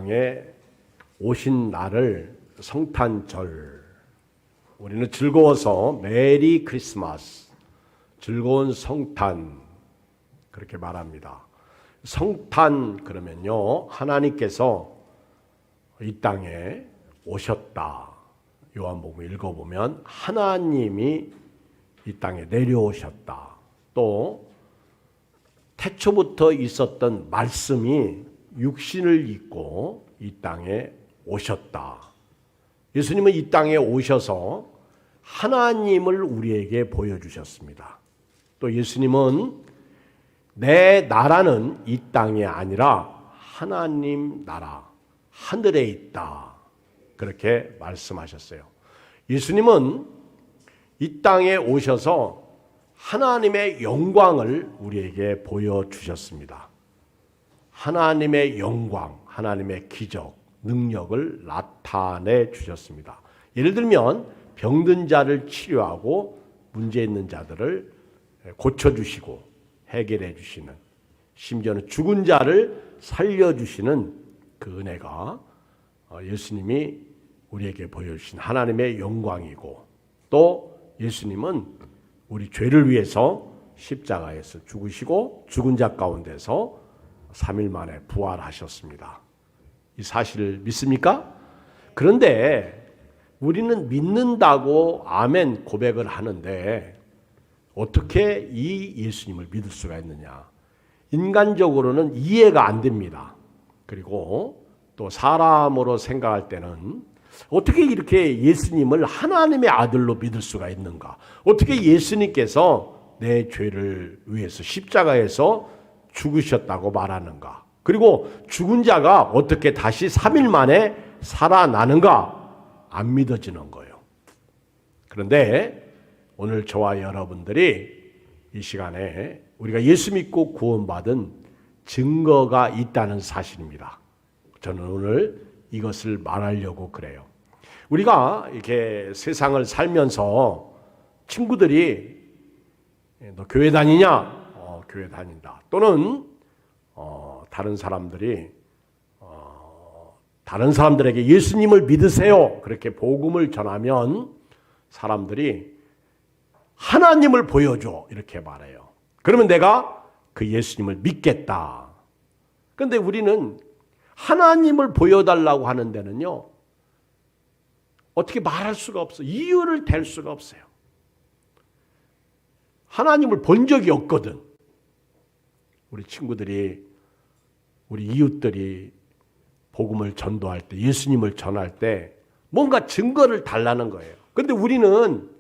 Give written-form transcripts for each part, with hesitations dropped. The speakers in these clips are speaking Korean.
땅에 오신 날을 성탄절, 우리는 즐거워서 메리 크리스마스, 즐거운 성탄 그렇게 말합니다. 성탄 그러면요, 하나님께서 이 땅에 오셨다. 요한복음 읽어보면 하나님이 이 땅에 내려오셨다. 또 태초부터 있었던 말씀이 육신을 입고 이 땅에 오셨다. 예수님은 이 땅에 오셔서 하나님을 우리에게 보여주셨습니다. 또 예수님은 내 나라는 이 땅이 아니라 하나님 나라, 하늘에 있다. 그렇게 말씀하셨어요. 예수님은 이 땅에 오셔서 하나님의 영광을 우리에게 보여주셨습니다. 하나님의 영광, 하나님의 기적, 능력을 나타내 주셨습니다. 예를 들면 병든 자를 치료하고 문제 있는 자들을 고쳐주시고 해결해 주시는, 심지어는 죽은 자를 살려주시는 그 은혜가 예수님이 우리에게 보여주신 하나님의 영광이고, 또 예수님은 우리 죄를 위해서 십자가에서 죽으시고 죽은 자 가운데서 3일 만에 부활하셨습니다. 이 사실을 믿습니까? 그런데 우리는 믿는다고 아멘 고백을 하는데 어떻게 이 예수님을 믿을 수가 있느냐? 인간적으로는 이해가 안 됩니다. 그리고 또 사람으로 생각할 때는 어떻게 이렇게 예수님을 하나님의 아들로 믿을 수가 있는가? 어떻게 예수님께서 내 죄를 위해서 십자가에서 죽으셨다고 말하는가? 그리고 죽은 자가 어떻게 다시 3일 만에 살아나는가? 안 믿어지는 거예요. 그런데 오늘 저와 여러분들이 이 시간에 우리가 예수 믿고 구원받은 증거가 있다는 사실입니다. 저는 오늘 이것을 말하려고 그래요. 우리가 이렇게 세상을 살면서 친구들이 너 교회 다니냐? 교회 다닌다. 또는 다른 사람들이 다른 사람들에게 예수님을 믿으세요. 그렇게 복음을 전하면 사람들이 하나님을 보여줘. 이렇게 말해요. 그러면 내가 그 예수님을 믿겠다. 그런데 우리는 하나님을 보여달라고 하는 데는요, 어떻게 말할 수가 없어. 이유를 댈 수가 없어요. 하나님을 본 적이 없거든. 우리 친구들이, 우리 이웃들이 복음을 전도할 때, 예수님을 전할 때 뭔가 증거를 달라는 거예요. 그런데 우리는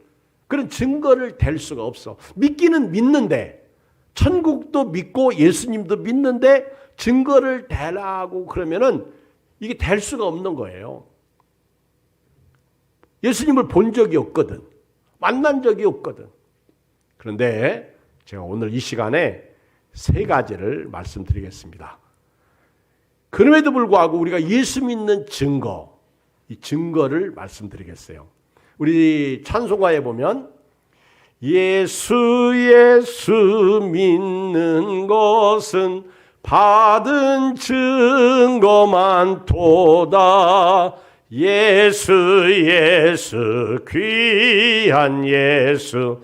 그런 증거를 댈 수가 없어. 믿기는 믿는데, 천국도 믿고 예수님도 믿는데 증거를 대라고 그러면은 이게 될 수가 없는 거예요. 예수님을 본 적이 없거든. 만난 적이 없거든. 그런데 제가 오늘 이 시간에 3가지를 말씀드리겠습니다. 그럼에도 불구하고 우리가 예수 믿는 증거, 이 증거를 말씀드리겠어요. 우리 찬송가에 보면 예수 믿는 것은 받은 증거만 도다. 예수 귀한 예수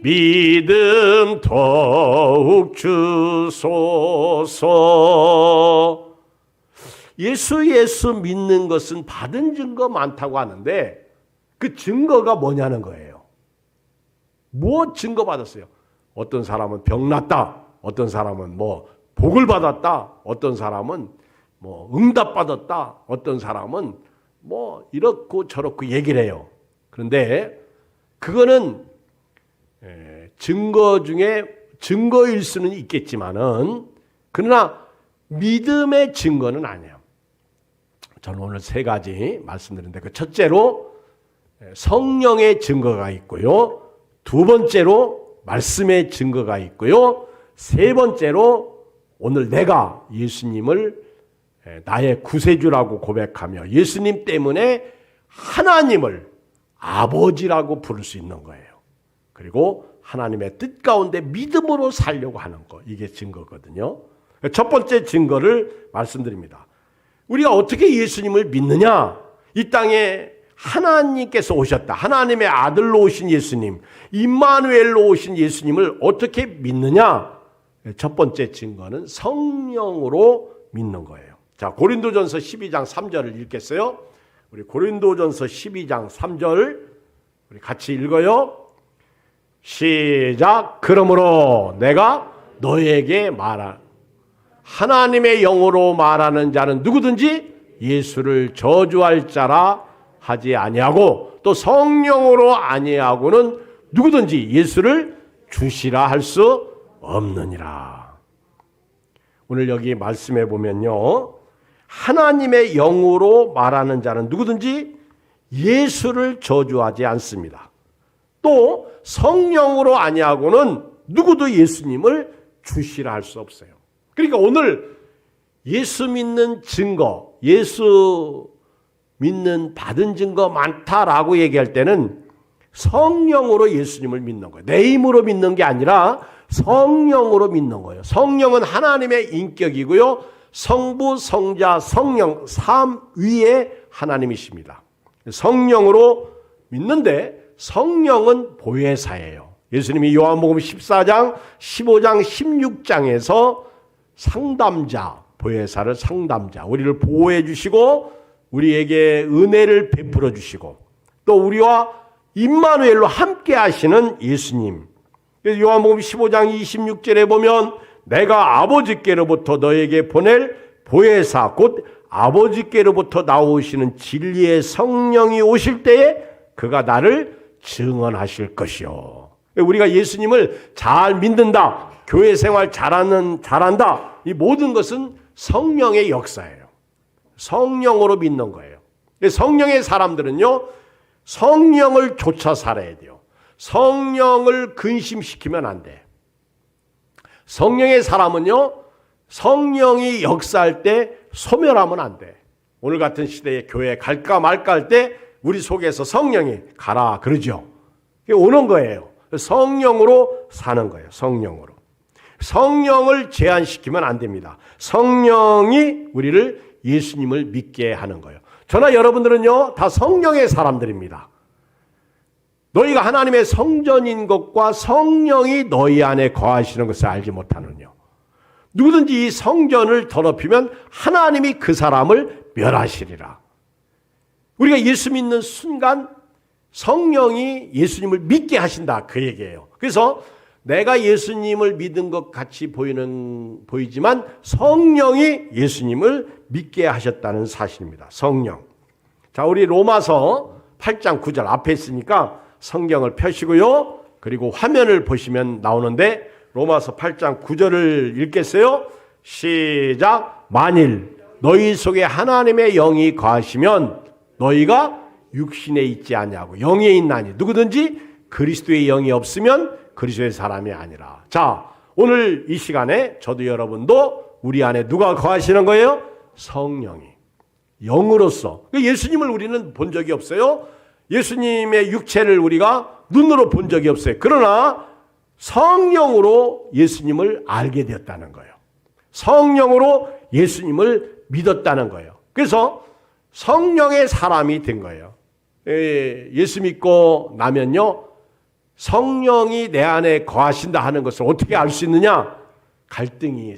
믿음 더욱 주소서. 예수 믿는 것은 받은 증거 많다고 하는데 그 증거가 뭐냐는 거예요. 뭐 증거 받았어요? 어떤 사람은 병 났다. 어떤 사람은 뭐 복을 받았다. 어떤 사람은 뭐 응답 받았다. 어떤 사람은 뭐 이렇고 저렇고 얘기를 해요. 그런데 그거는 증거 중에 증거일 수는 있겠지만은 그러나 믿음의 증거는 아니에요. 저는 오늘 3가지 말씀드리는데 그 첫째로 성령의 증거가 있고요. 2번째로 말씀의 증거가 있고요. 3번째로 오늘 내가 예수님을 나의 구세주라고 고백하며 예수님 때문에 하나님을 아버지라고 부를 수 있는 거예요. 그리고 하나님의 뜻 가운데 믿음으로 살려고 하는 거, 이게 증거거든요. 첫 번째 증거를 말씀드립니다. 우리가 어떻게 예수님을 믿느냐? 이 땅에 하나님께서 오셨다. 하나님의 아들로 오신 예수님, 임마누엘로 오신 예수님을 어떻게 믿느냐? 첫 번째 증거는 성령으로 믿는 거예요. 자, 고린도전서 12장 3절을 읽겠어요? 우리 고린도전서 12장 3절 우리 같이 읽어요. 시작. 그러므로 내가 너에게 말한 하나님의 영으로 말하는 자는 누구든지 예수를 저주할 자라 하지 아니하고 또 성령으로 아니하고는 누구든지 예수를 주시라 할 수 없느니라. 오늘 여기 말씀해 보면요, 하나님의 영으로 말하는 자는 누구든지 예수를 저주하지 않습니다. 또 성령으로 아니하고는 누구도 예수님을 주시라 할 수 없어요. 그러니까 오늘 예수 믿는 증거, 예수 믿는 받은 증거 많다라고 얘기할 때는 성령으로 예수님을 믿는 거예요. 내 힘으로 믿는 게 아니라 성령으로 믿는 거예요. 성령은 하나님의 인격이고요. 성부, 성자, 성령 삼위의 하나님이십니다. 성령으로 믿는데 성령은 보혜사예요. 예수님이 요한복음 14장, 15장, 16장에서 상담자, 보혜사를 상담자, 우리를 보호해 주시고 우리에게 은혜를 베풀어 주시고 또 우리와 임마누엘로 함께 하시는 예수님. 요한복음 15장 26절에 보면 내가 아버지께로부터 너에게 보낼 보혜사 곧 아버지께로부터 나오시는 진리의 성령이 오실 때에 그가 나를 증언하실 것이요. 우리가 예수님을 잘 믿는다, 교회 생활 잘한다, 이 모든 것은 성령의 역사예요. 성령으로 믿는 거예요. 성령의 사람들은요, 성령을 쫓아 살아야 돼요. 성령을 근심시키면 안 돼. 성령의 사람은요, 성령이 역사할 때 소멸하면 안 돼. 오늘 같은 시대에 교회 갈까 말까 할 때 우리 속에서 성령이 가라 그러죠. 그게 오는 거예요. 성령으로 사는 거예요. 성령으로. 성령을 제한시키면 안 됩니다. 성령이 우리를 예수님을 믿게 하는 거예요. 저나 여러분들은요, 다 성령의 사람들입니다. 너희가 하나님의 성전인 것과 성령이 너희 안에 거하시는 것을 알지 못하느냐. 누구든지 이 성전을 더럽히면 하나님이 그 사람을 멸하시리라. 우리가 예수 믿는 순간 성령이 예수님을 믿게 하신다, 그 얘기예요. 그래서 내가 예수님을 믿은 것 같이 보이지만 성령이 예수님을 믿게 하셨다는 사실입니다. 성령. 자, 우리 로마서 8장 9절 앞에 있으니까 성경을 펴시고요. 그리고 화면을 보시면 나오는데 로마서 8장 9절을 읽겠어요? 시작. 만일 너희 속에 하나님의 영이 거하시면 너희가 육신에 있지 아니하고 영에 있나니 누구든지 그리스도의 영이 없으면 그리스도의 사람이 아니라. 자, 오늘 이 시간에 저도 여러분도 우리 안에 누가 거하시는 거예요? 성령이. 영으로서. 예수님을 우리는 본 적이 없어요. 예수님의 육체를 우리가 눈으로 본 적이 없어요. 그러나 성령으로 예수님을 알게 되었다는 거예요. 성령으로 예수님을 믿었다는 거예요. 그래서 성령의 사람이 된 거예요. 예수 믿고 나면요, 성령이 내 안에 거하신다 하는 것을 어떻게 알 수 있느냐? 갈등이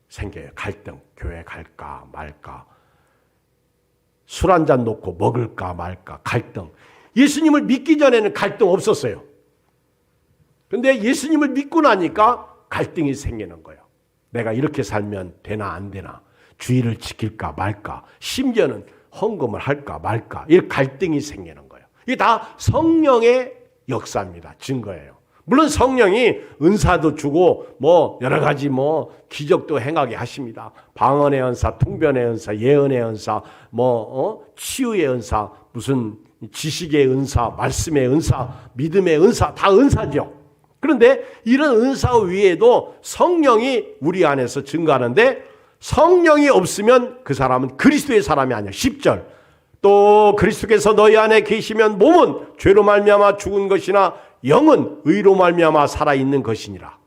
생겨요. 갈등. 교회 갈까 말까. 술 한 잔 놓고 먹을까 말까. 갈등. 예수님을 믿기 전에는 갈등 없었어요. 그런데 예수님을 믿고 나니까 갈등이 생기는 거예요. 내가 이렇게 살면 되나 안 되나. 주의를 지킬까 말까. 심지어는 헌금을 할까 말까. 이 갈등이 생기는 거예요. 이게 다 성령의 역사입니다. 증거예요. 물론 성령이 은사도 주고 여러 가지 기적도 행하게 하십니다. 방언의 은사, 통변의 은사, 예언의 은사, 치유의 은사, 무슨 지식의 은사, 말씀의 은사, 믿음의 은사, 다 은사죠. 그런데 이런 은사 위에도 성령이 우리 안에서 증거하는데 성령이 없으면 그 사람은 그리스도의 사람이 아니야. 10절. 또 그리스도께서 너희 안에 계시면 몸은 죄로 말미암아 죽은 것이나 영은 의로 말미암아 살아있는 것이니라.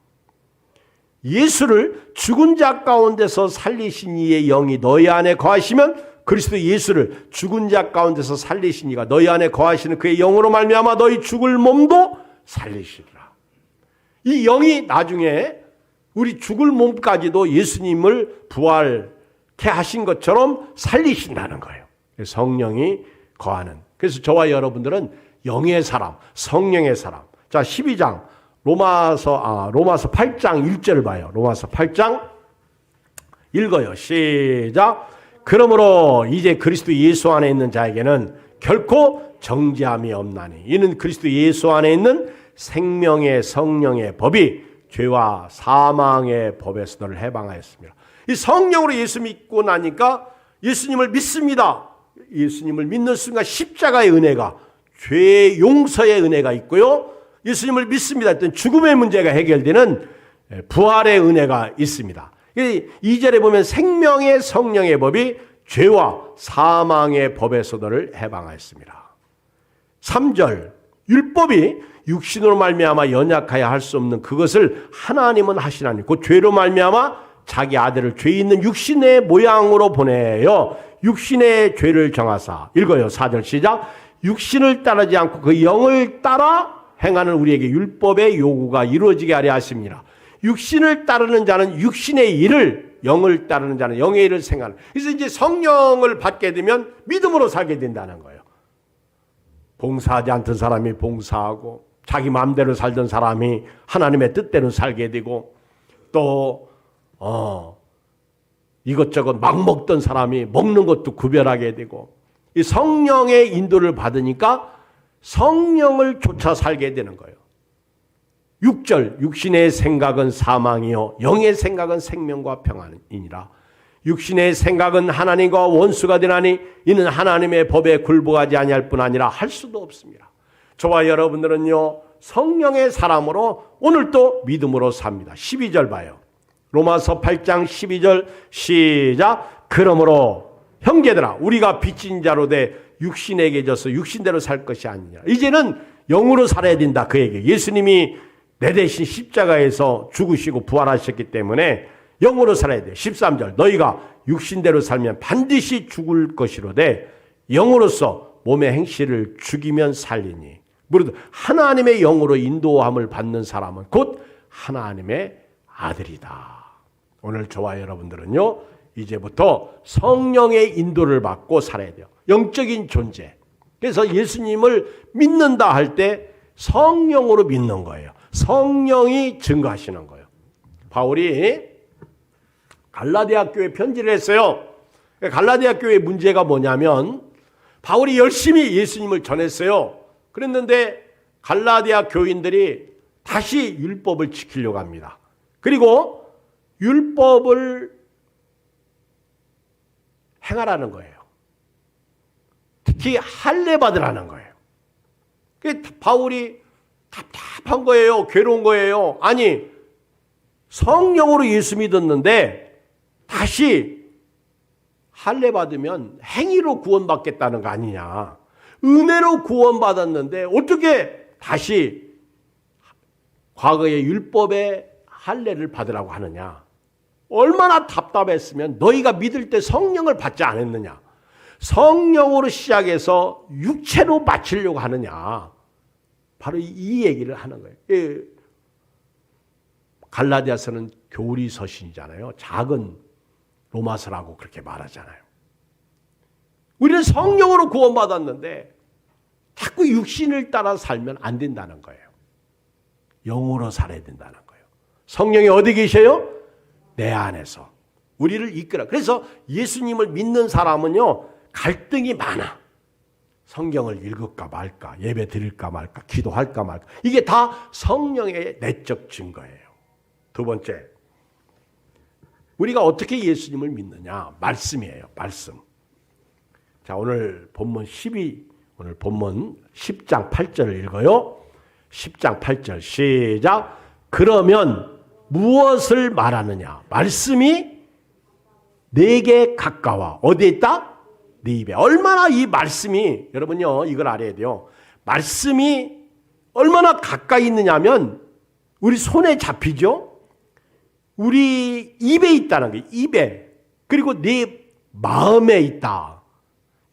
예수를 죽은 자 가운데서 살리신 이의 영이 너희 안에 거하시면 그리스도 예수를 죽은 자 가운데서 살리신 이가 너희 안에 거하시는 그의 영으로 말미암아 너희 죽을 몸도 살리시리라. 이 영이 나중에 우리 죽을 몸까지도 예수님을 부활케 하신 것처럼 살리신다는 거예요. 성령이 거하는. 그래서 저와 여러분들은 영의 사람, 성령의 사람. 자, 12장 로마서 8장 1절 봐요. 로마서 8장 읽어요. 시작. 그러므로 이제 그리스도 예수 안에 있는 자에게는 결코 정죄함이 없나니 이는 그리스도 예수 안에 있는 생명의 성령의 법이 죄와 사망의 법에서 너를 해방하였습니다. 이 성령으로 예수 믿고 나니까 예수님을 믿습니다. 예수님을 믿는 순간 십자가의 은혜가, 죄의 용서의 은혜가 있고요. 예수님을 믿습니다 했더니 죽음의 문제가 해결되는 부활의 은혜가 있습니다. 2절에 보면 생명의 성령의 법이 죄와 사망의 법에서 너를 해방하였습니다. 3절 율법이 육신으로 말미암아 연약하여 할 수 없는 그것을 하나님은 하시나니 그 죄로 말미암아 자기 아들을 죄 있는 육신의 모양으로 보내어 육신의 죄를 정하사. 읽어요. 4절 시작. 육신을 따르지 않고 그 영을 따라 행하는 우리에게 율법의 요구가 이루어지게 하려 하십니다. 육신을 따르는 자는 육신의 일을, 영을 따르는 자는 영의 일을 생각하는. 그래서 이제 성령을 받게 되면 믿음으로 살게 된다는 거예요. 봉사하지 않던 사람이 봉사하고, 자기 마음대로 살던 사람이 하나님의 뜻대로 살게 되고, 또 이것저것 막 먹던 사람이 먹는 것도 구별하게 되고, 이 성령의 인도를 받으니까 성령을 쫓아 살게 되는 거예요. 6절 육신의 생각은 사망이요 영의 생각은 생명과 평안이니라. 육신의 생각은 하나님과 원수가 되나니 이는 하나님의 법에 굴복하지 아니할 뿐 아니라 할 수도 없습니다. 저와 여러분들은요 성령의 사람으로 오늘도 믿음으로 삽니다. 12절 봐요. 로마서 8장 12절 시작. 그러므로 형제들아 우리가 빚진 자로 돼 육신에게 져서 육신대로 살 것이 아니냐. 이제는 영으로 살아야 된다. 그에게 예수님이 내 대신 십자가에서 죽으시고 부활하셨기 때문에 영으로 살아야 돼. 13절 너희가 육신대로 살면 반드시 죽을 것이로되 영으로서 몸의 행실을 죽이면 살리니. 무릇 하나님의 영으로 인도함을 받는 사람은 곧 하나님의 아들이다. 오늘 저와 여러분들은요 이제부터 성령의 인도를 받고 살아야 돼요. 영적인 존재. 그래서 예수님을 믿는다 할 때 성령으로 믿는 거예요. 성령이 증거하시는 거예요. 바울이 갈라디아 교회에 편지를 했어요. 갈라디아 교회의 문제가 뭐냐면 바울이 열심히 예수님을 전했어요. 그랬는데 갈라디아 교인들이 다시 율법을 지키려고 합니다. 그리고 율법을 행하라는 거예요. 특히 할례 받으라는 거예요. 바울이 답답한 거예요. 괴로운 거예요. 아니 성령으로 예수 믿었는데 다시 할례 받으면 행위로 구원받겠다는 거 아니냐. 은혜로 구원받았는데 어떻게 다시 과거의 율법의 할례를 받으라고 하느냐. 얼마나 답답했으면 너희가 믿을 때 성령을 받지 않았느냐. 성령으로 시작해서 육체로 마치려고 하느냐. 바로 이 얘기를 하는 거예요. 갈라디아서는 교리 서신이잖아요. 작은 로마서라고 그렇게 말하잖아요. 우리는 성령으로 구원받았는데 자꾸 육신을 따라 살면 안 된다는 거예요. 영으로 살아야 된다는 거예요. 성령이 어디 계셔요? 내 안에서. 우리를 이끌어. 그래서 예수님을 믿는 사람은요 갈등이 많아. 성경을 읽을까 말까, 예배 드릴까 말까, 기도할까 말까. 이게 다 성령의 내적 증거예요. 두 번째, 우리가 어떻게 예수님을 믿느냐? 말씀이에요. 말씀. 자, 오늘 본문 10장 8절을 읽어요. 10장 8절 시작. 그러면 무엇을 말하느냐? 말씀이 내게 가까워. 어디에 있다? 네 입에. 얼마나 이 말씀이, 여러분요 이걸 알아야 돼요. 말씀이 얼마나 가까이 있느냐면 우리 손에 잡히죠. 우리 입에 있다는 거예요. 입에. 그리고 네 마음에 있다.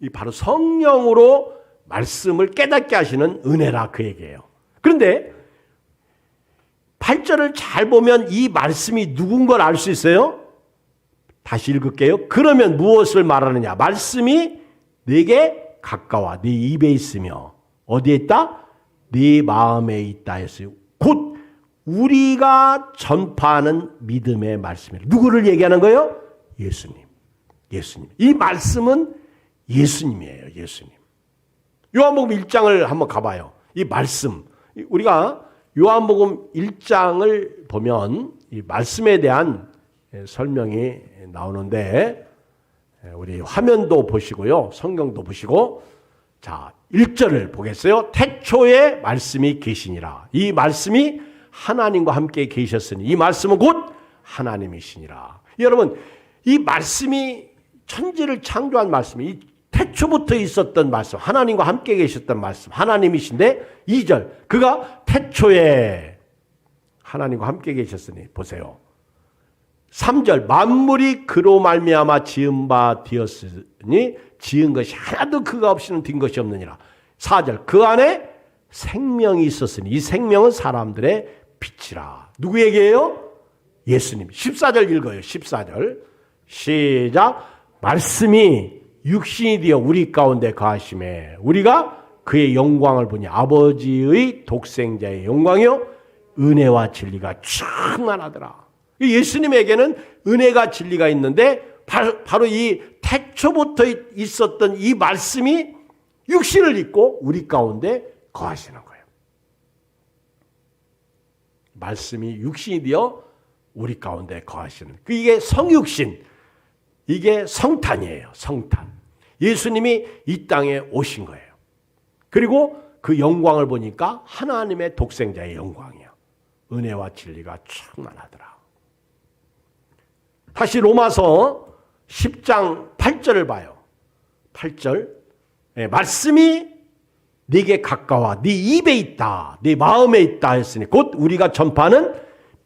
이 바로 성령으로 말씀을 깨닫게 하시는 은혜라 그 얘기예요. 그런데 8절을 잘 보면 이 말씀이 누군 걸 알 수 있어요? 다시 읽을게요. 그러면 무엇을 말하느냐? 말씀이 네게 가까워 네 입에 있으며 어디에 있다? 네 마음에 있다 했어요. 곧 우리가 전파하는 믿음의 말씀이에요. 누구를 얘기하는 거예요? 예수님. 예수님. 이 말씀은 예수님이에요. 예수님. 요한복음 1장을 한번 가봐요. 이 말씀. 우리가 요한복음 1장을 보면 이 말씀에 대한 설명이 나오는데 우리 화면도 보시고요. 성경도 보시고 자 1절을 보겠어요. 태초에 말씀이 계시니라. 이 말씀이 하나님과 함께 계셨으니 이 말씀은 곧 하나님이시니라. 여러분 이 말씀이 천지를 창조한 말씀이 이 태초부터 있었던 말씀 하나님과 함께 계셨던 말씀 하나님이신데 2절 그가 태초에 하나님과 함께 계셨으니 보세요. 3절 만물이 그로 말미암아 지은 바 되었으니 지은 것이 하나도 그가 없이는 된 것이 없느니라. 4절 그 안에 생명이 있었으니 이 생명은 사람들의 빛이라. 누구에게요? 예수님. 14절 읽어요. 14절 시작. 말씀이 육신이 되어 우리 가운데 거하심에 우리가 그의 영광을 보니 아버지의 독생자의 영광이요 은혜와 진리가 충만하더라. 예수님에게는 은혜가 진리가 있는데 바로 이 태초부터 있었던 이 말씀이 육신을 입고 우리 가운데 거하시는 거예요. 말씀이 육신이 되어 우리 가운데 거하시는 이게 성육신 이게 성탄이에요. 성탄. 예수님이 이 땅에 오신 거예요. 그리고 그 영광을 보니까 하나님의 독생자의 영광이야. 은혜와 진리가 충만하더라. 다시 로마서 10장 8절을 봐요. 8절. 네, 말씀이 네게 가까워 네 입에 있다. 네 마음에 있다 했으니 곧 우리가 전파하는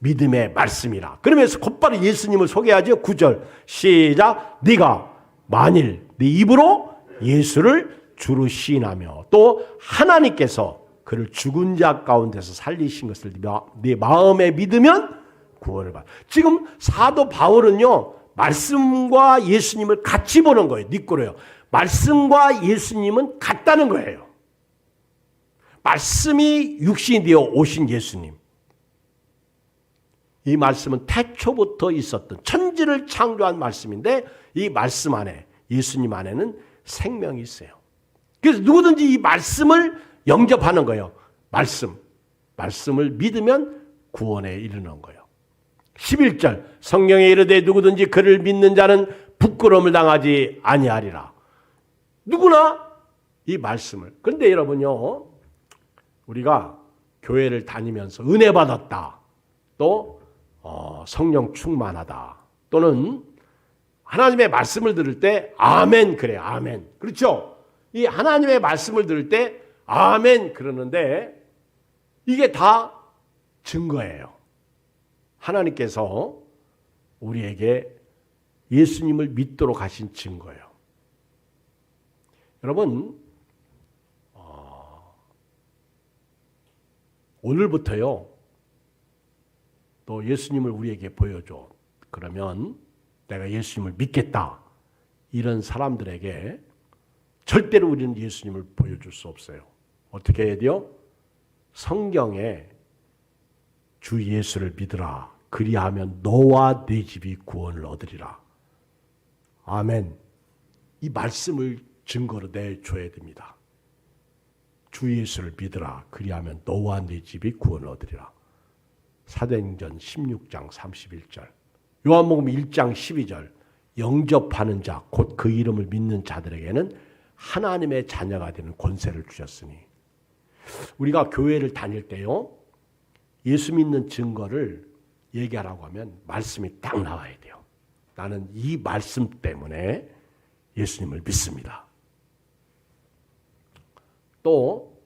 믿음의 말씀이라. 그러면서 곧바로 예수님을 소개하죠. 9절 시작. 네가 만일 네 입으로 예수를 주로 시인하며 또 하나님께서 그를 죽은 자 가운데서 살리신 것을 네 마음에 믿으면 구원을 받아. 지금 사도 바울은요. 말씀과 예수님을 같이 보는 거예요. 니꼬로요. 말씀과 예수님은 같다는 거예요. 말씀이 육신이 되어 오신 예수님. 이 말씀은 태초부터 있었던 천지를 창조한 말씀인데 이 말씀 안에 예수님 안에는 생명이 있어요. 그래서 누구든지 이 말씀을 영접하는 거예요. 말씀을 믿으면 구원에 이르는 거예요. 11절 성경에 이르되 누구든지 그를 믿는 자는 부끄러움을 당하지 아니하리라. 누구나 이 말씀을. 그런데 여러분요. 우리가 교회를 다니면서 은혜 받았다. 또 성령 충만하다. 또는 하나님의 말씀을 들을 때 아멘 그래. 아멘. 그렇죠? 이 하나님의 말씀을 들을 때 아멘 그러는데 이게 다 증거예요. 하나님께서 우리에게 예수님을 믿도록 하신 증거예요. 여러분 오늘부터요. 또 예수님을 우리에게 보여줘. 그러면 내가 예수님을 믿겠다. 이런 사람들에게 절대로 우리는 예수님을 보여줄 수 없어요. 어떻게 해야 돼요? 성경에 주 예수를 믿으라. 그리하면 너와 네 집이 구원을 얻으리라. 아멘. 이 말씀을 증거로 내줘야 됩니다. 주 예수를 믿으라. 그리하면 너와 네 집이 구원을 얻으리라. 사도행전 16장 31절. 요한복음 1장 12절. 영접하는 자, 곧 그 이름을 믿는 자들에게는 하나님의 자녀가 되는 권세를 주셨으니. 우리가 교회를 다닐 때요. 예수 믿는 증거를 얘기하라고 하면 말씀이 딱 나와야 돼요. 나는 이 말씀 때문에 예수님을 믿습니다. 또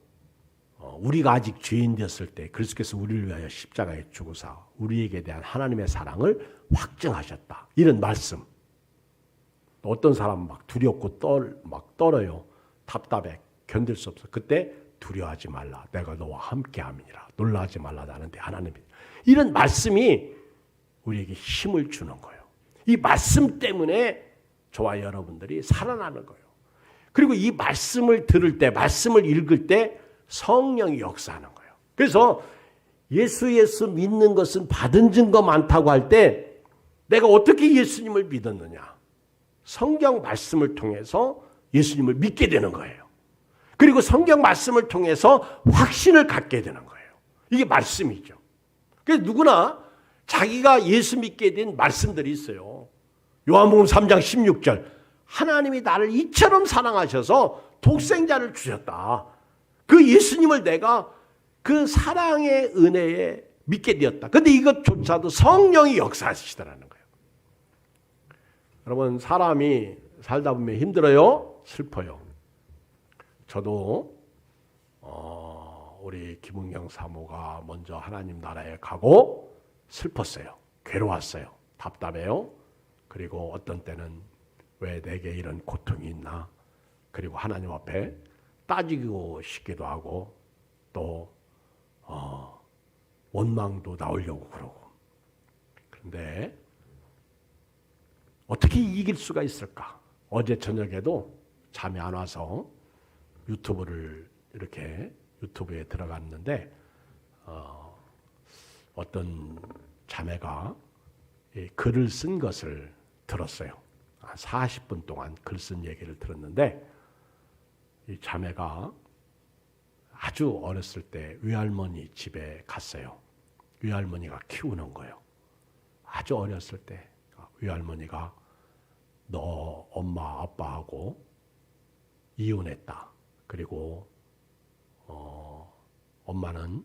우리가 아직 죄인 되었을 때 그리스도께서 우리를 위하여 십자가에 죽으사 우리에게 대한 하나님의 사랑을 확증하셨다. 이런 말씀. 어떤 사람은 막 두렵고 막 떨어요. 답답해. 견딜 수 없어. 그때 두려워하지 말라. 내가 너와 함께함이니라. 놀라지 말라. 나는 내 하나님이. 이런 말씀이 우리에게 힘을 주는 거예요. 이 말씀 때문에 저와 여러분들이 살아나는 거예요. 그리고 이 말씀을 들을 때, 말씀을 읽을 때 성령이 역사하는 거예요. 그래서 예수 믿는 것은 받은 증거 많다고 할 때 내가 어떻게 예수님을 믿었느냐? 성경 말씀을 통해서 예수님을 믿게 되는 거예요. 그리고 성경 말씀을 통해서 확신을 갖게 되는 거예요. 이게 말씀이죠. 그래서 누구나 자기가 예수 믿게 된 말씀들이 있어요. 요한복음 3장 16절 하나님이 나를 이처럼 사랑하셔서 독생자를 주셨다. 그 예수님을 내가 그 사랑의 은혜에 믿게 되었다. 그런데 이것조차도 성령이 역사하시더라는 거예요. 여러분 사람이 살다 보면 힘들어요? 슬퍼요. 저도 우리 김은경 사모가 먼저 하나님 나라에 가고 슬펐어요. 괴로웠어요. 답답해요. 그리고 어떤 때는 왜 내게 이런 고통이 있나? 그리고 하나님 앞에 따지고 싶기도 하고 또 원망도 나오려고 그러고. 그런데 어떻게 이길 수가 있을까? 어제 저녁에도 잠이 안 와서 유튜브에 들어갔는데 어떤 자매가 글을 쓴 것을 들었어요. 한 40분 동안 글 쓴 얘기를 들었는데 이 자매가 아주 어렸을 때 외할머니 집에 갔어요. 외할머니가 키우는 거예요. 아주 어렸을 때 외할머니가 너 엄마 아빠하고 이혼했다. 그리고 엄마는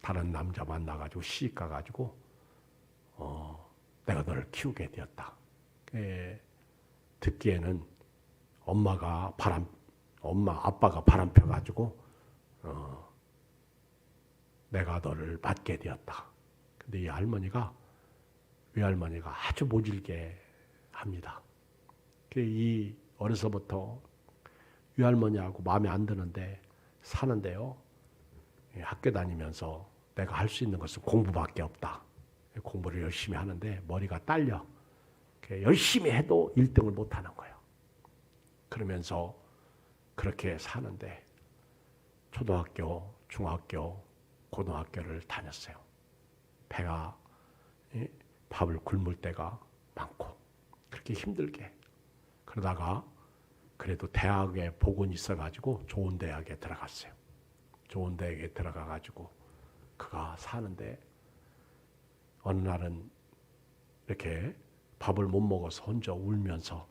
다른 남자 만나가지고 시집 가가지고 내가 너를 키우게 되었다. 듣기에는 아빠가 바람 펴가지고 내가 너를 맡게 되었다. 근데 이 외할머니가 아주 모질게 합니다. 이 어려서부터 외할머니하고 마음에 안 드는데 사는데요. 학교 다니면서 내가 할 수 있는 것은 공부밖에 없다. 공부를 열심히 하는데 머리가 딸려. 열심히 해도 1등을 못 하는 거예요. 그러면서 그렇게 사는데 초등학교, 중학교, 고등학교를 다녔어요. 배가 밥을 굶을 때가 많고 그렇게 힘들게. 그러다가 그래도 대학에 복원이 있어가지고 좋은 대학에 들어갔어요. 좋은 대학에 들어가가지고 그가 사는데 어느 날은 이렇게 밥을 못 먹어서 혼자 울면서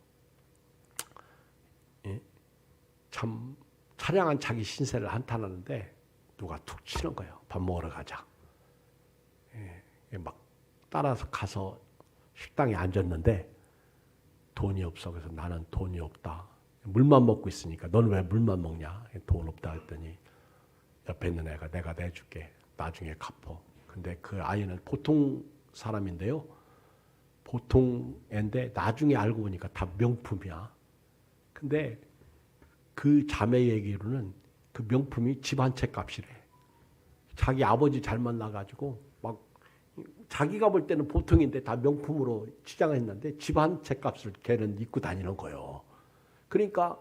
참 처량한 자기 신세를 한탄하는데 누가 툭 치는 거예요. 밥 먹으러 가자. 막 따라서 가서 식당에 앉았는데 돈이 없어. 그래서 나는 돈이 없다. 물만 먹고 있으니까 너는 왜 물만 먹냐? 돈 없다 했더니 옆에 있는 애가 내가 내줄게. 나중에 갚어. 근데 그 아이는 보통 사람인데요. 보통 애인데 나중에 알고 보니까 다 명품이야. 근데 그 자매 얘기로는 그 명품이 집 한 채 값이래. 자기 아버지 잘 만나가지고 막 자기가 볼 때는 보통인데 다 명품으로 치장했는데 집 한 채 값을 걔는 입고 다니는 거예요. 그러니까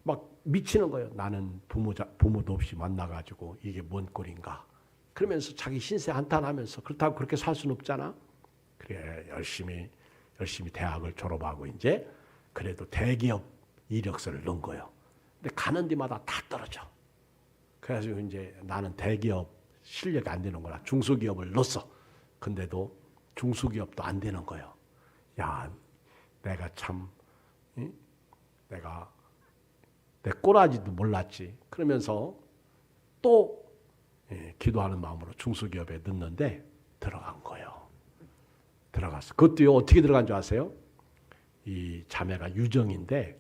막 미치는 거예요. 나는 부모도 없이 만나가지고 이게 뭔 꼴인가. 그러면서 자기 신세 한탄하면서 그렇다고 그렇게 살 수는 없잖아. 그래 열심히 대학을 졸업하고 이제 그래도 대기업 이력서를 넣은 거예요. 근데 가는 데마다 다 떨어져. 그래서 이제 나는 대기업 실력이 안 되는 거라 중소기업을 넣었어. 근데도 중소기업도 안 되는 거예요. 야, 내가 참 내가 내 꼬라지도 몰랐지. 그러면서 또 기도하는 마음으로 중소기업에 넣는데 들어간 거예요. 들어갔어. 그것도요 어떻게 들어간 줄 아세요? 이 자매가 유정인데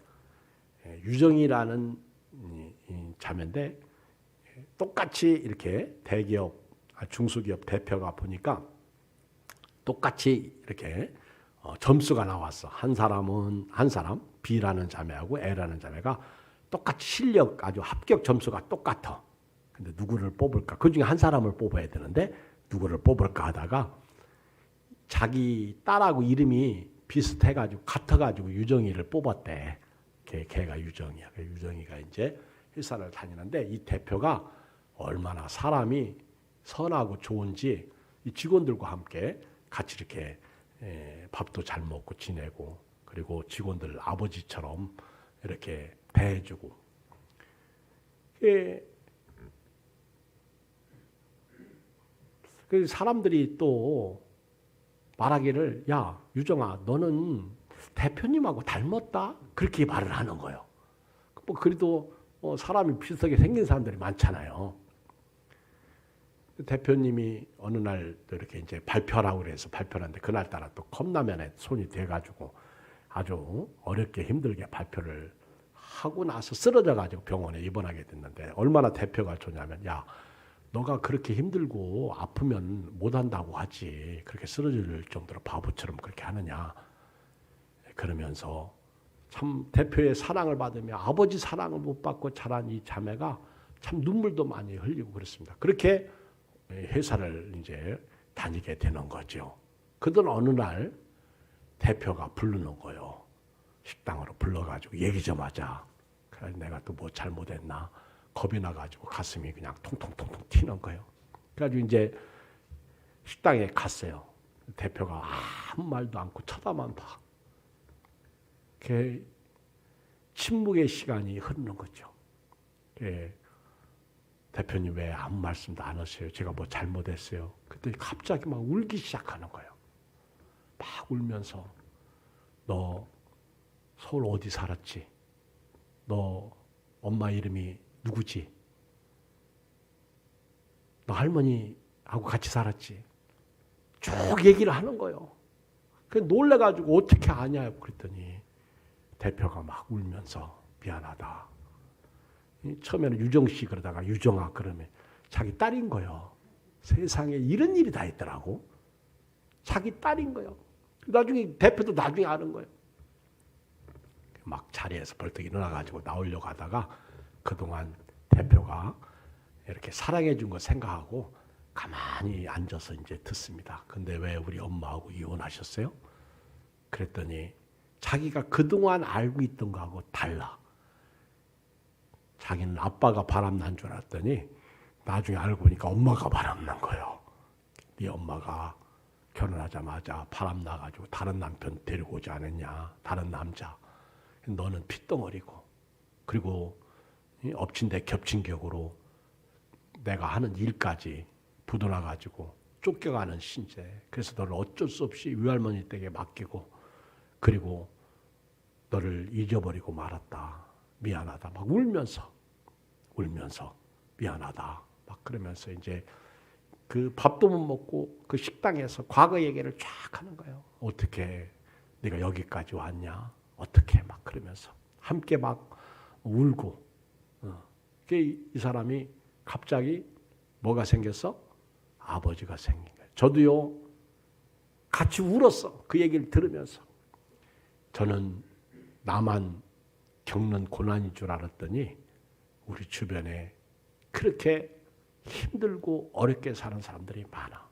유정이라는 이 자매인데 똑같이 이렇게 대기업, 중소기업 대표가 보니까 똑같이 이렇게 점수가 나왔어. 한 사람 B라는 자매하고 A라는 자매가 똑같이 실력 아주 합격 점수가 똑같아. 근데 누구를 뽑을까? 그 중에 한 사람을 뽑아야 되는데 누구를 뽑을까 하다가 자기 딸하고 이름이 비슷해가지고 같아가지고 유정이를 뽑았대. 걔가 유정이야. 유정이가 이제 회사를 다니는데 이 대표가 얼마나 사람이 선하고 좋은지 이 직원들과 함께 같이 이렇게 밥도 잘 먹고 지내고 그리고 직원들 아버지처럼 이렇게 대해주고 그 사람들이 또 말하기를 야 유정아 너는 대표님하고 닮았다 그렇게 말을 하는 거예요. 뭐 그래도 사람이 비슷하게 생긴 사람들이 많잖아요. 대표님이 어느 날 이렇게 이제 발표하라고 그래서 발표하는데 그날따라 또 컵라면에 손이 돼가지고 아주 어렵게 힘들게 발표를 하고 나서 쓰러져가지고 병원에 입원하게 됐는데 얼마나 대표가 좋냐면 야 너가 그렇게 힘들고 아프면 못한다고 하지 그렇게 쓰러질 정도로 바보처럼 그렇게 하느냐 그러면서 참 대표의 사랑을 받으며 아버지 사랑을 못 받고 자란 이 자매가 참 눈물도 많이 흘리고 그렇습니다. 그렇게 회사를 이제 다니게 되는 거죠. 그던 어느 날 대표가 부르는 거예요. 식당으로 불러가지고 얘기 좀 하자. 그래서 내가 또 뭐 잘못했나 겁이 나가지고 가슴이 그냥 통통통통 튀는 거예요. 그래가지고 이제 식당에 갔어요. 대표가 아무 말도 않고 쳐다만 봐. 침묵의 시간이 흐르는 거죠. 대표님 왜 아무 말씀도 안 하세요? 제가 뭐 잘못했어요? 그랬더니 갑자기 막 울기 시작하는 거예요. 막 울면서 너 서울 어디 살았지? 너 엄마 이름이 누구지? 너 할머니하고 같이 살았지? 쭉 얘기를 하는 거예요. 그래서 놀래가지고 어떻게 아냐? 그랬더니 대표가 막 울면서 미안하다. 처음에는 유정씨 그러다가 유정아 그러면 자기 딸인 거예요. 세상에 이런 일이 다 있더라고. 자기 딸인 거예요. 나중에 대표도 나중에 아는 거예요. 막 자리에서 벌떡 일어나가지고 나오려고 하다가 그동안 대표가 이렇게 사랑해 준 거 생각하고 가만히 앉아서 이제 듣습니다. 근데 왜 우리 엄마하고 이혼하셨어요? 그랬더니 자기가 그동안 알고 있던 거하고 달라. 자기는 아빠가 바람난 줄 알았더니 나중에 알고 보니까 엄마가 바람난 거예요. 네 엄마가 결혼하자마자 바람나가지고 다른 남편 데리고 오지 않았냐. 다른 남자. 너는 핏덩어리고 그리고 엎친 데 겹친 격으로 내가 하는 일까지 부도나가지고 쫓겨가는 신세. 그래서 너를 어쩔 수 없이 외할머니 댁에 맡기고 그리고 너를 잊어버리고 말았다. 미안하다. 막 울면서 미안하다. 막 그러면서 이제 그 밥도 못 먹고 그 식당에서 과거 얘기를 쫙 하는 거예요. 어떻게 네가 여기까지 왔냐? 어떻게 막 그러면서 함께 막 울고. 이 사람이 갑자기 뭐가 생겼어? 아버지가 생긴 거예요. 저도요 같이 울었어. 그 얘기를 들으면서. 저는 나만 겪는 고난인 줄 알았더니 우리 주변에 그렇게 힘들고 어렵게 사는 사람들이 많아.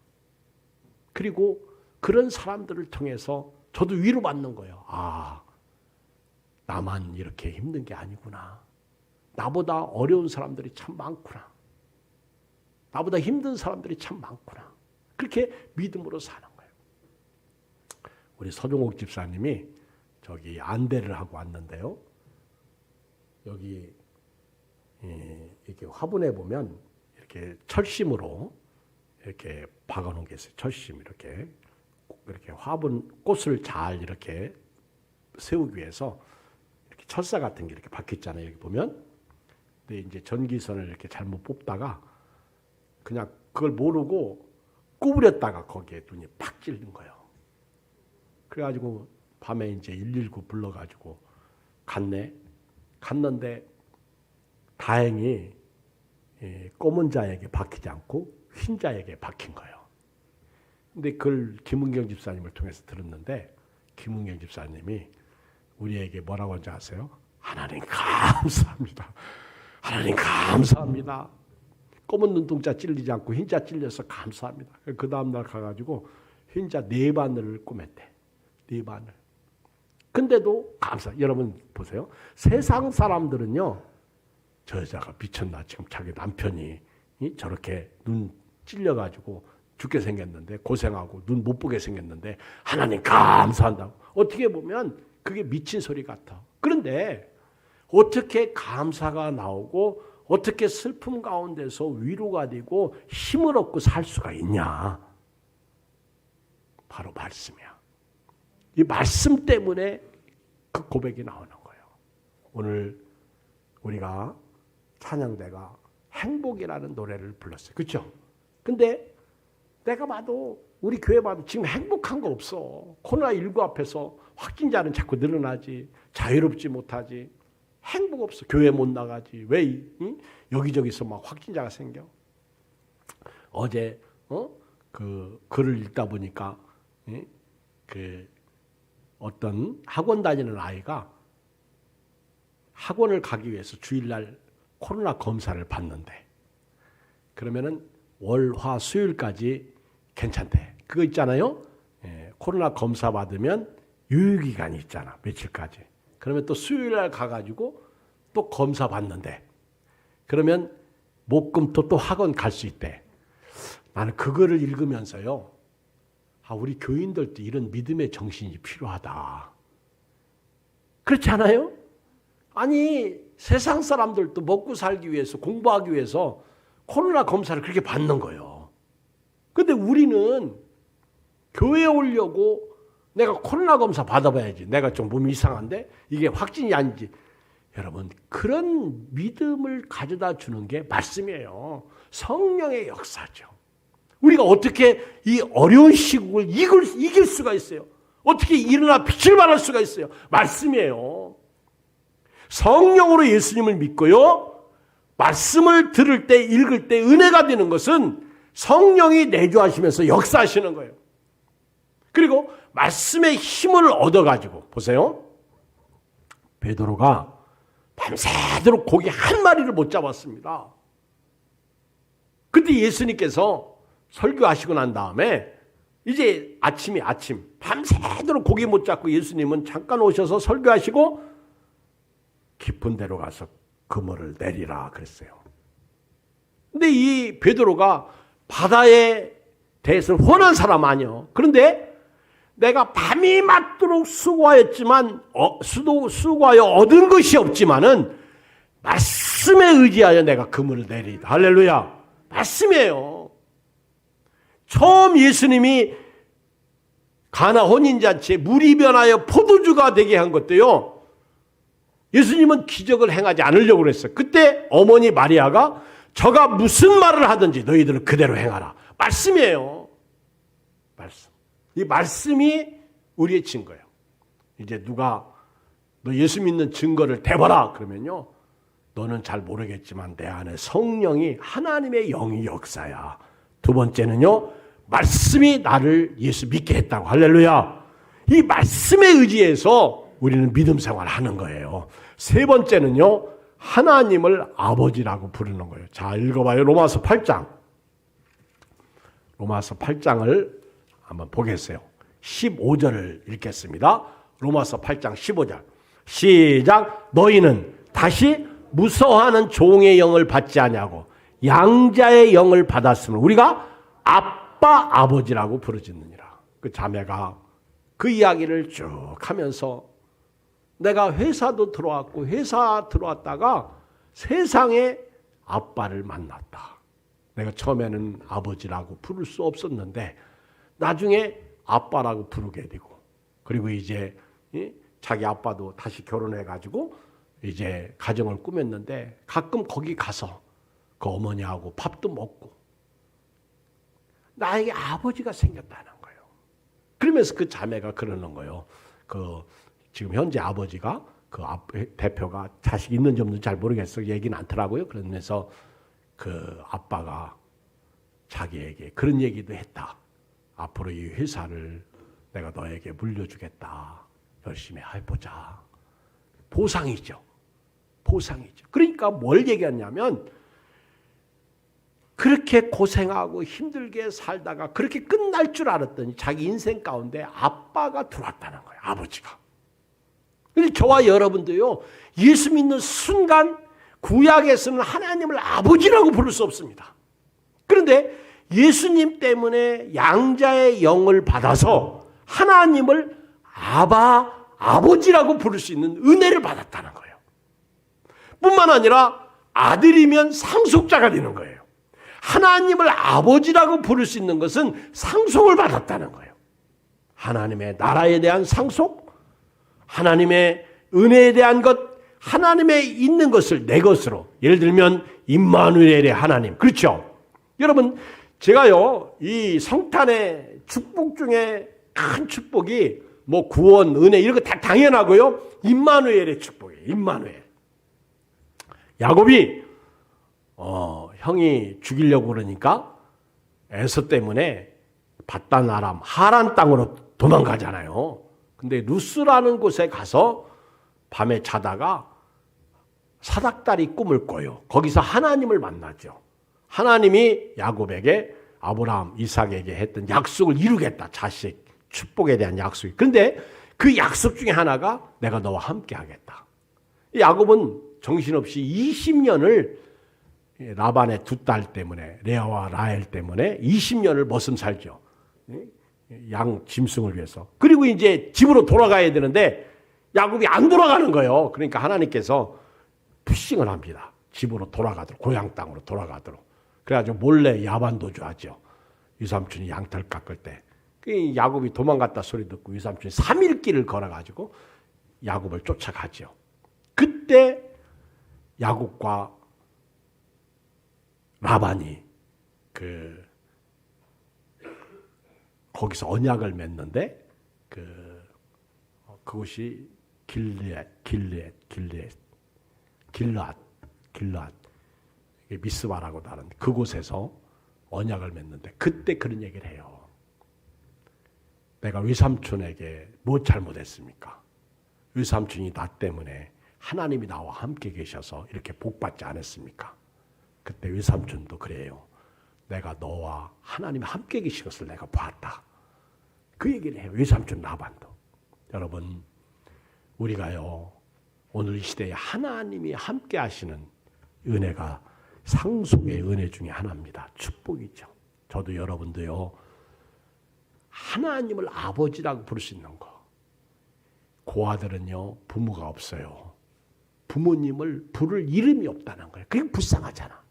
그리고 그런 사람들을 통해서 저도 위로받는 거예요. 아, 나만 이렇게 힘든 게 아니구나. 나보다 어려운 사람들이 참 많구나. 나보다 힘든 사람들이 참 많구나. 그렇게 믿음으로 사는 거예요. 우리 서종옥 집사님이 저기 안대를 하고 왔는데요. 여기 이렇게 화분에 보면 이렇게 철심으로 이렇게 박아놓은 게 있어요. 철심 이렇게 화분 꽃을 잘 이렇게 세우기 위해서 이렇게 철사 같은 게 이렇게 박혀 있잖아요. 여기 보면. 근데 이제 전기선을 이렇게 잘못 뽑다가 그냥 그걸 모르고 구부렸다가 거기에 눈이 팍 찔린 거예요. 그래가지고 밤에 이제 119 불러가지고 갔는데 다행히 검은 자에게 박히지 않고 흰 자에게 박힌 거예요. 근데 그걸 김은경 집사님을 통해서 들었는데 김은경 집사님이 우리에게 뭐라고 하는지 아세요? 하나님 감사합니다. 하나님 감사합니다. 검은 눈동자 찔리지 않고 흰자 찔려서 감사합니다. 그 다음날 가가지고 흰자 4바늘을 꼬맸대. 4바늘. 근데도 감사. 여러분 보세요. 세상 사람들은요. 저 여자가 미쳤나. 지금 자기 남편이 저렇게 눈 찔려가지고 죽게 생겼는데 고생하고 눈 못 보게 생겼는데 하나님 감사한다고. 어떻게 보면 그게 미친 소리 같아. 그런데 어떻게 감사가 나오고 어떻게 슬픔 가운데서 위로가 되고 힘을 얻고 살 수가 있냐. 바로 말씀이야. 이 말씀 때문에 그 고백이 나오는 거예요. 오늘 우리가 찬양대가 행복이라는 노래를 불렀어요. 그렇죠? 근데 내가 봐도 우리 교회 봐도 지금 행복한 거 없어. 코로나19 앞에서 확진자는 자꾸 늘어나지. 자유롭지 못하지. 행복 없어. 교회 못 나가지. 왜 여기저기서 막 확진자가 생겨? 어제 그 글을 읽다 보니까 그 어떤 학원 다니는 아이가 학원을 가기 위해서 주일날 코로나 검사를 받는데 그러면은 월, 화, 수요일까지 괜찮대. 그거 있잖아요. 코로나 검사 받으면 유효기간이 있잖아. 며칠까지. 그러면 또 수요일날 가가지고 또 검사 받는데 그러면 목금토 또 학원 갈 수 있대. 나는 그거를 읽으면서요. 우리 교인들도 이런 믿음의 정신이 필요하다. 그렇지 않아요? 아니 세상 사람들도 먹고 살기 위해서 공부하기 위해서 코로나 검사를 그렇게 받는 거예요. 근데 우리는 교회에 오려고 내가 코로나 검사 받아봐야지. 내가 좀 몸이 이상한데 이게 확진이 아닌지. 여러분 그런 믿음을 가져다 주는 게 말씀이에요. 성령의 역사죠. 우리가 어떻게 이 어려운 시국을 이길 수가 있어요. 어떻게 일어나 빛을 발할 수가 있어요. 말씀이에요. 성령으로 예수님을 믿고요. 말씀을 들을 때 읽을 때 은혜가 되는 것은 성령이 내주하시면서 역사하시는 거예요. 그리고 말씀의 힘을 얻어가지고 보세요. 베드로가 밤새도록 고기 한 마리를 못 잡았습니다. 그때 예수님께서 설교하시고 난 다음에 이제 아침 밤새도록 고기 못 잡고 예수님은 잠깐 오셔서 설교하시고 깊은 데로 가서 그물을 내리라 그랬어요. 근데 이 베드로가 바다에 대해서는 훤한 사람 아니요. 그런데 내가 밤이 맞도록 수고하였지만 수고하여 얻은 것이 없지만은 말씀에 의지하여 내가 그물을 내리다. 할렐루야. 말씀이에요. 처음 예수님이 가나 혼인잔치에 물이 변하여 포도주가 되게 한 것도요. 예수님은 기적을 행하지 않으려고 그랬어요. 그때 어머니 마리아가 저가 무슨 말을 하든지 너희들은 그대로 행하라. 말씀이에요. 말씀. 이 말씀이 우리의 증거예요. 이제 누가 너 예수 믿는 증거를 대봐라 그러면요. 너는 잘 모르겠지만 내 안에 성령이 하나님의 영이 역사야. 두 번째는요. 말씀이 나를 예수 믿게 했다고. 할렐루야. 이 말씀에 의지해서 우리는 믿음 생활을 하는 거예요. 세 번째는요. 하나님을 아버지라고 부르는 거예요. 자, 읽어봐요. 로마서 8장. 로마서 8장을 한번 보겠어요. 15절을 읽겠습니다. 로마서 8장 15절. 시작. 너희는 다시 무서워하는 종의 영을 받지 아니하고 양자의 영을 받았으면 우리가 아빠 아버지라고 부르짖느니라. 그 자매가 그 이야기를 쭉 하면서 내가 회사도 들어왔고 회사 들어왔다가 세상에 아빠를 만났다. 내가 처음에는 아버지라고 부를 수 없었는데 나중에 아빠라고 부르게 되고 그리고 이제 자기 아빠도 다시 결혼해가지고 이제 가정을 꾸몄는데 가끔 거기 가서 그 어머니하고 밥도 먹고 나에게 아버지가 생겼다는 거예요. 그러면서 그 자매가 그러는 거예요. 그 지금 현재 아버지가 그 대표가 자식 있는지 없는지 잘 모르겠어요. 얘기는 않더라고요. 그러면서 그 아빠가 자기에게 그런 얘기도 했다. 앞으로 이 회사를 내가 너에게 물려주겠다. 열심히 해보자. 보상이죠. 보상이죠. 그러니까 뭘 얘기했냐면 그렇게 고생하고 힘들게 살다가 그렇게 끝날 줄 알았더니 자기 인생 가운데 아빠가 들어왔다는 거예요. 아버지가. 근데 저와 여러분도요. 예수 믿는 순간 구약에서는 하나님을 아버지라고 부를 수 없습니다. 그런데 예수님 때문에 양자의 영을 받아서 하나님을 아버지라고 부를 수 있는 은혜를 받았다는 거예요. 뿐만 아니라 아들이면 상속자가 되는 거예요. 하나님을 아버지라고 부를 수 있는 것은 상속을 받았다는 거예요. 하나님의 나라에 대한 상속, 하나님의 은혜에 대한 것, 하나님의 있는 것을 내 것으로. 예를 들면 임마누엘의 하나님. 그렇죠? 여러분 제가요 이 성탄의 축복 중에 큰 축복이 뭐 구원, 은혜 이런 거 다 당연하고요. 임마누엘의 축복이에요. 임마누엘. 야곱이 형이 죽이려고 그러니까 에서 때문에 바단 아람 하란 땅으로 도망가잖아요. 근데 루스라는 곳에 가서 밤에 자다가 사닥다리 꿈을 꿔요. 거기서 하나님을 만나죠. 하나님이 야곱에게 아브라함, 이삭에게 했던 약속을 이루겠다. 자식, 축복에 대한 약속이. 그런데 그 약속 중에 하나가 내가 너와 함께 하겠다. 야곱은 정신없이 20년을 라반의 두 딸 때문에, 레아와 라헬 때문에 20년을 머슴 살죠. 양 짐승을 위해서. 그리고 이제 집으로 돌아가야 되는데 야곱이 안 돌아가는 거예요. 그러니까 하나님께서 푸싱을 합니다. 집으로 돌아가도록, 고향 땅으로 돌아가도록. 그래가지고 몰래 야반도주하죠. 유삼촌이 양털 깎을 때. 그 야곱이 도망갔다 소리 듣고 유삼촌이 3일 길을 걸어가지고 야곱을 쫓아가죠. 그때 야곱과 라반이 거기서 언약을 맺는데 그곳이 길르앗 미스바라고도 하는데 그곳에서 언약을 맺는데 그때 그런 얘기를 해요. 내가 외삼촌에게 뭐 잘못했습니까? 외삼촌이 나 때문에 하나님이 나와 함께 계셔서 이렇게 복받지 않았습니까? 그때 외삼촌도 그래요. 내가 너와 하나님이 함께 계신 것을 내가 봤다. 그 얘기를 해요. 외삼촌 라반도. 여러분 우리가요 오늘 이 시대에 하나님이 함께 하시는 은혜가 상속의 은혜 중에 하나입니다. 축복이죠. 저도 여러분도요 하나님을 아버지라고 부를 수 있는 거. 고아들은요 부모가 없어요. 부모님을 부를 이름이 없다는 거예요. 그게 불쌍하잖아.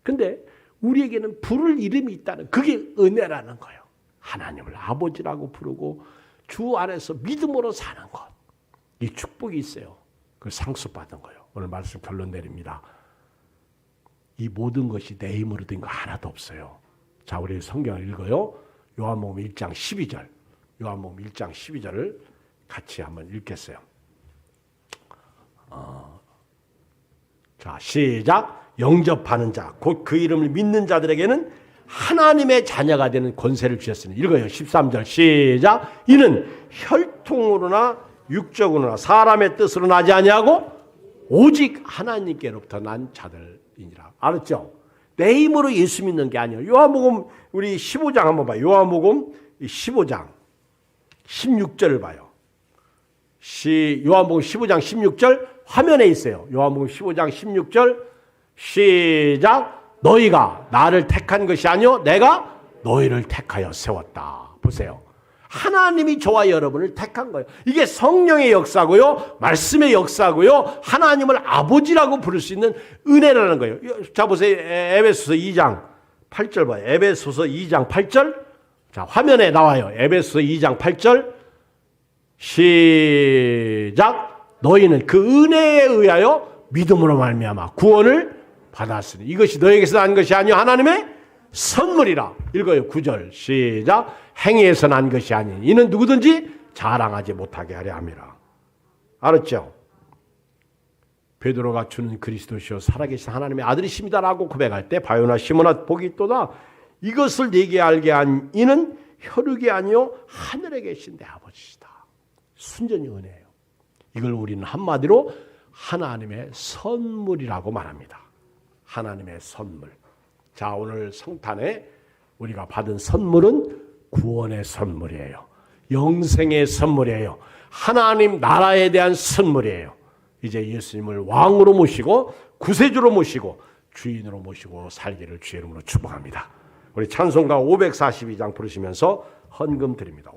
근데 우리에게는 부를 이름이 있다는 그게 은혜라는 거예요. 하나님을 아버지라고 부르고 주 안에서 믿음으로 사는 것. 이 축복이 있어요. 그걸 상속받은 거예요. 오늘 말씀 결론 내립니다. 이 모든 것이 내 힘으로 된 거 하나도 없어요. 자, 우리 성경을 읽어요. 요한복음 1장 12절. 요한복음 1장 12절을 같이 한번 읽겠어요. 자, 시작. 영접하는 자, 곧 그 이름을 믿는 자들에게는 하나님의 자녀가 되는 권세를 주셨으니. 읽어요. 13절 시작. 이는 혈통으로나 육적으로나 사람의 뜻으로 나지 아니하고 오직 하나님께로부터 난 자들이니라. 알았죠? 내 힘으로 예수 믿는 게 아니에요. 요한복음 우리 15장 한번 봐요. 요한복음 15장 16절을 봐요. 요한복음 15장 16절 화면에 있어요. 요한복음 15장 16절 시작. 너희가 나를 택한 것이 아니요 내가 너희를 택하여 세웠다. 보세요. 하나님이 저와 여러분을 택한 거예요. 이게 성령의 역사고요. 말씀의 역사고요. 하나님을 아버지라고 부를 수 있는 은혜라는 거예요. 자 보세요. 에베소서 2장 8절 봐요. 에베소서 2장 8절. 자 화면에 나와요. 에베소서 2장 8절 시작. 너희는 그 은혜에 의하여 믿음으로 말미암아 구원을 받았으니 이것이 너에게서 난 것이 아니요 하나님의 선물이라. 읽어요. 9절 시작. 행위에서 난 것이 아닌 이는 누구든지 자랑하지 못하게 하려 함이라. 알았죠? 베드로가 주는 그리스도시요 살아계신 하나님의 아들이십니다라고 고백할 때 바요나 시몬아 복이 있도다. 이것을 네게 알게 한 이는 혈육이 아니요 하늘에 계신 내 아버지시다. 순전히 은혜예요. 이걸 우리는 한마디로 하나님의 선물이라고 말합니다. 하나님의 선물. 자, 오늘 성탄에 우리가 받은 선물은 구원의 선물이에요. 영생의 선물이에요. 하나님 나라에 대한 선물이에요. 이제 예수님을 왕으로 모시고 구세주로 모시고 주인으로 모시고 살기를 주의 이름으로 축복합니다. 우리 찬송가 542장 부르시면서 헌금 드립니다.